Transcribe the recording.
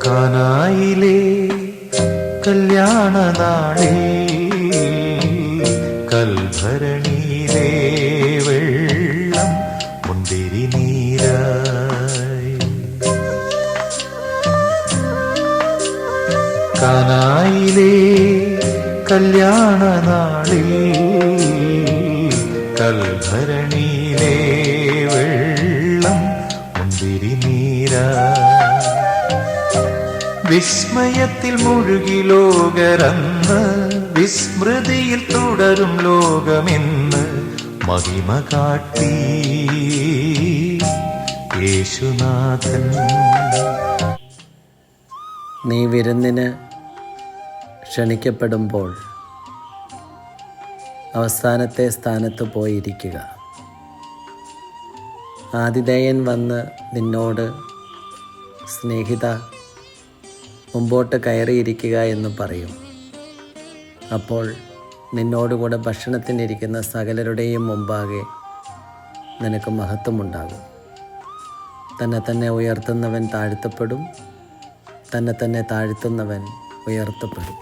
കാനായിലെ കല്യാണ നാളിൽ കൽഭരണിയിലെ വെള്ളം മുന്തിരി നീരായി. കാനായിലെ കല്യാണ നാളിൽ കൽഭരണിയിലെ വെള്ളം മുന്തിരി നീരായി. വിസ്മയത്തിൽ മുഴുകി ലോകരന്ന് വിസ്മൃതിയിൽ തുടരും ലോകമെന്ന് മഹിമ കാട്ടി യേശുനാഥൻ. നീ വിരുന്നിന് ക്ഷണിക്കപ്പെടുമ്പോൾ അവസാനത്തെ സ്ഥാനത്ത് പോയിരിക്കുക. ആതിഥേയൻ വന്ന് നിന്നോട് സ്നേഹിത മുമ്പോട്ട് കയറിയിരിക്കുക എന്ന് പറയും. അപ്പോൾ നിന്നോടുകൂടെ ഭക്ഷണത്തിനിരിക്കുന്ന സകലരുടെയും മുമ്പാകെ നിനക്ക് മഹത്വമുണ്ടാകും. തന്നെ ഉയർത്തുന്നവൻ താഴ്ത്തപ്പെടും, തന്നെ താഴ്ത്തുന്നവൻ ഉയർത്തപ്പെടും.